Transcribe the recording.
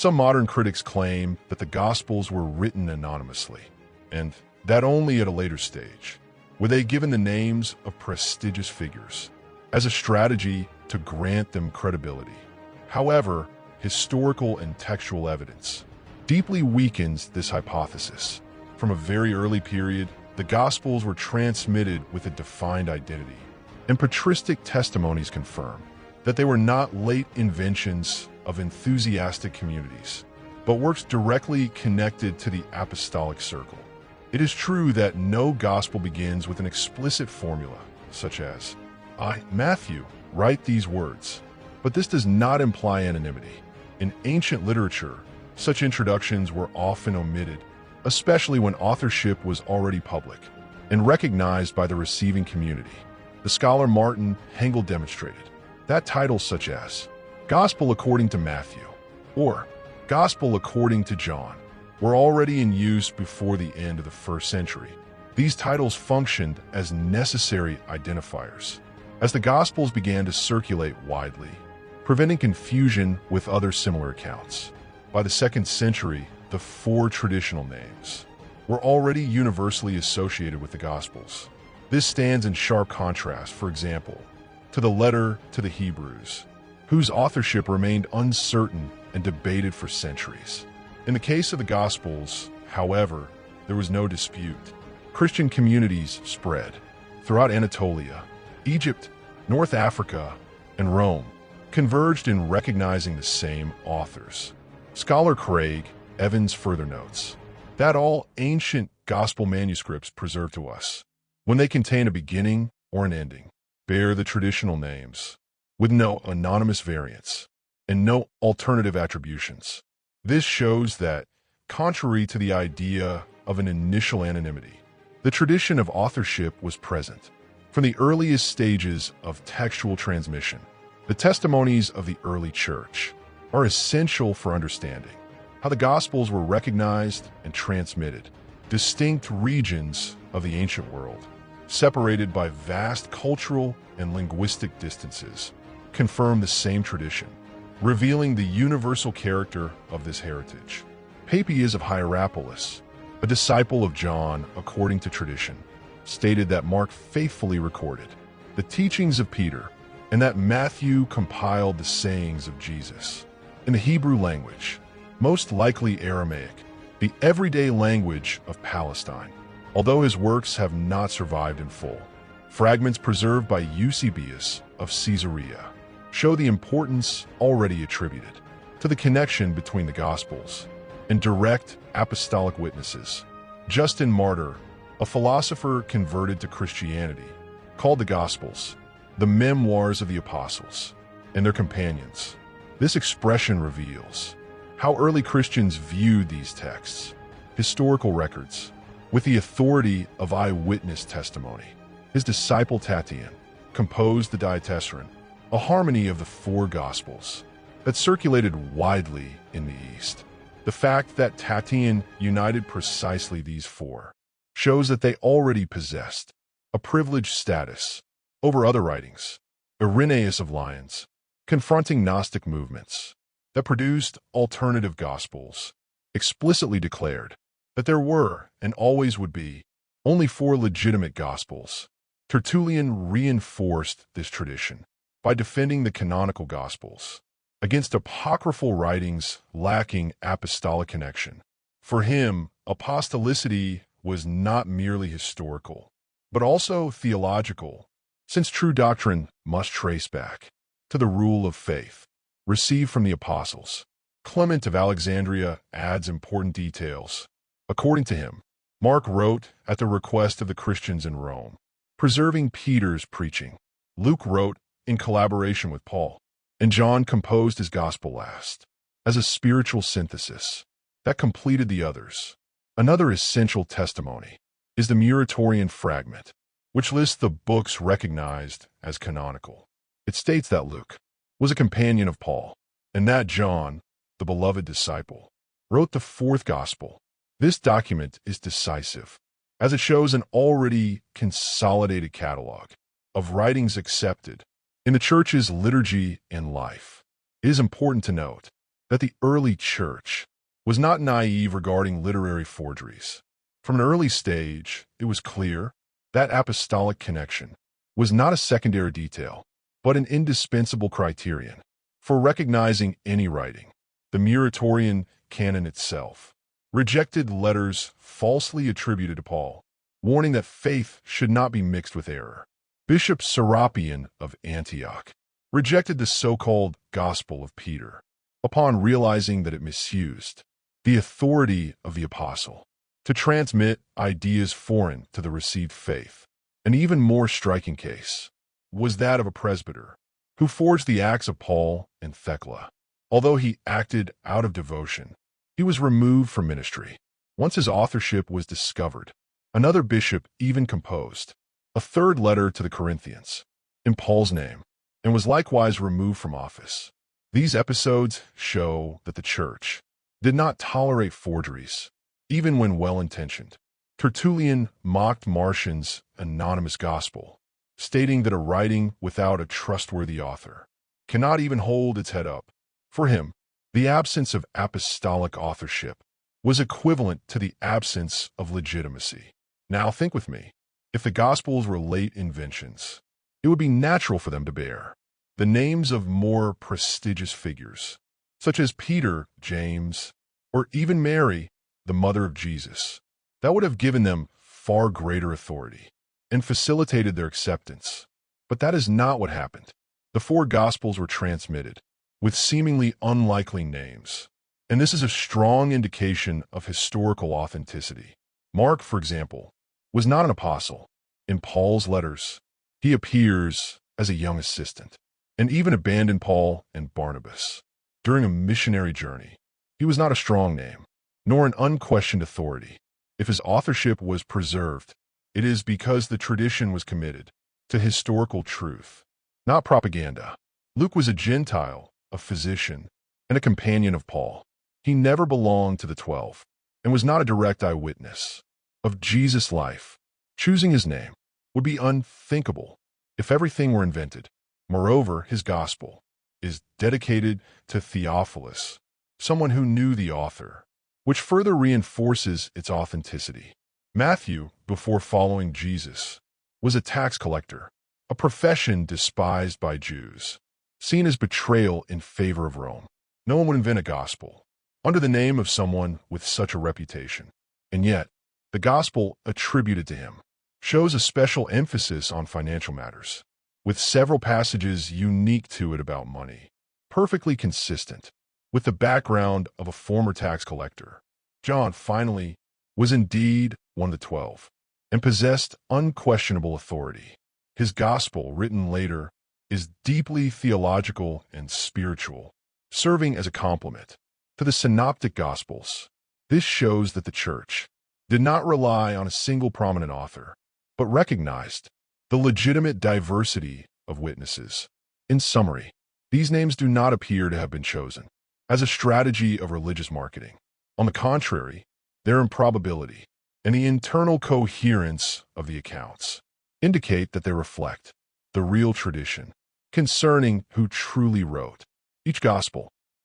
Some modern critics claim that the Gospels were written anonymously, and that only at a later stage were they given the names of prestigious figures as a strategy to grant them credibility. However, historical and textual evidence deeply weakens this hypothesis. From a very early period, the Gospels were transmitted with a defined identity, and patristic testimonies confirm that they were not late inventions of enthusiastic communities, but works directly connected to the apostolic circle. It is true that no gospel begins with an explicit formula, such as, "I, Matthew, write these words," but this does not imply anonymity. In ancient literature, such introductions were often omitted, especially when authorship was already public and recognized by the receiving community. The scholar Martin Hengel demonstrated that titles such as Gospel according to Matthew or Gospel according to John were already in use before the end of the 1st century. These titles functioned as necessary identifiers as the Gospels began to circulate widely, preventing confusion with other similar accounts. By the 2nd century, the 4 traditional names were already universally associated with the Gospels. This stands in sharp contrast, for example, to the letter to the Hebrews, whose authorship remained uncertain and debated for centuries. In the case of the Gospels, however, there was no dispute. Christian communities spread throughout Anatolia, Egypt, North Africa, and Rome, converged in recognizing the same authors. Scholar Craig Evans further notes that all ancient Gospel manuscripts preserved to us, when they contain a beginning or an ending, bear the traditional names, with no anonymous variants and no alternative attributions. This shows that, contrary to the idea of an initial anonymity, the tradition of authorship was present. From the earliest stages of textual transmission, the testimonies of the early church are essential for understanding how the Gospels were recognized and transmitted. Distinct regions of the ancient world, separated by vast cultural and linguistic distances, confirm the same tradition, revealing the universal character of this heritage. Papias of Hierapolis, a disciple of John according to tradition, stated that Mark faithfully recorded the teachings of Peter and that Matthew compiled the sayings of Jesus. In the Hebrew language, most likely Aramaic, the everyday language of Palestine, although his works have not survived in full. Fragments preserved by Eusebius of Caesarea show the importance already attributed to the connection between the Gospels and direct apostolic witnesses. Justin Martyr, a philosopher converted to Christianity, called the Gospels the memoirs of the apostles and their companions. This expression reveals how early Christians viewed these texts, historical records, with the authority of eyewitness testimony. His disciple Tatian composed the Diatessaron, a harmony of the 4 Gospels that circulated widely in the East. The fact that Tatian united precisely these 4 shows that they already possessed a privileged status over other writings. Irenaeus of Lyons, confronting Gnostic movements that produced alternative Gospels, explicitly declared that there were, and always would be, only 4 legitimate Gospels. Tertullian reinforced this tradition by defending the canonical Gospels against apocryphal writings lacking apostolic connection. For him, apostolicity was not merely historical, but also theological, since true doctrine must trace back to the rule of faith received from the apostles. Clement of Alexandria adds important details. According to him, Mark wrote at the request of the Christians in Rome, preserving Peter's preaching. Luke wrote in collaboration with Paul, and John composed his gospel last, as a spiritual synthesis that completed the others. Another essential testimony is the Muratorian Fragment, which lists the books recognized as canonical. It states that Luke was a companion of Paul, and that John, the beloved disciple, wrote the 4th Gospel. This document is decisive, as it shows an already consolidated catalog of writings accepted in the Church's liturgy and life. It is important to note that the early church was not naive regarding literary forgeries. From an early stage, it was clear that apostolic connection was not a secondary detail, but an indispensable criterion for recognizing any writing. The Muratorian canon itself rejected letters falsely attributed to Paul, warning that faith should not be mixed with error. Bishop Serapion of Antioch rejected the so-called Gospel of Peter upon realizing that it misused the authority of the apostle to transmit ideas foreign to the received faith. An even more striking case was that of a presbyter who forged the Acts of Paul and Thecla. Although he acted out of devotion, he was removed from ministry. Once his authorship was discovered, another bishop even composed a third letter to the Corinthians in Paul's name and was likewise removed from office. These episodes show that the church did not tolerate forgeries, even when well-intentioned. Tertullian mocked Marcion's anonymous gospel, stating that a writing without a trustworthy author cannot even hold its head up. For him, the absence of apostolic authorship was equivalent to the absence of legitimacy. Now think with me. If the Gospels were late inventions, it would be natural for them to bear the names of more prestigious figures, such as Peter, James, or even Mary, the mother of Jesus. That would have given them far greater authority and facilitated their acceptance. But that is not what happened. The four Gospels were transmitted with seemingly unlikely names, and this is a strong indication of historical authenticity. Mark, for example, was not an apostle. In Paul's letters, he appears as a young assistant, and even abandoned Paul and Barnabas during a missionary journey. He was not a strong name, nor an unquestioned authority. If his authorship was preserved, it is because the tradition was committed to historical truth, not propaganda. Luke was a Gentile, a physician, and a companion of Paul. He never belonged to the 12 and was not a direct eyewitness of Jesus' life. Choosing his name would be unthinkable if everything were invented. Moreover, his gospel is dedicated to Theophilus, someone who knew the author, which further reinforces its authenticity. Matthew, before following Jesus, was a tax collector, a profession despised by Jews, seen as betrayal in favor of Rome. No one would invent a gospel under the name of someone with such a reputation. And yet, the gospel attributed to him shows a special emphasis on financial matters, with several passages unique to it about money, perfectly consistent with the background of a former tax collector. John, finally, was indeed one of the 12 and possessed unquestionable authority. His gospel, written later, is deeply theological and spiritual, serving as a complement to the synoptic gospels. This shows that the church did not rely on a single prominent author, but recognized the legitimate diversity of witnesses. In summary, these names do not appear to have been chosen as a strategy of religious marketing. On the contrary, their improbability and the internal coherence of the accounts indicate that they reflect the real tradition concerning who truly wrote each gospel.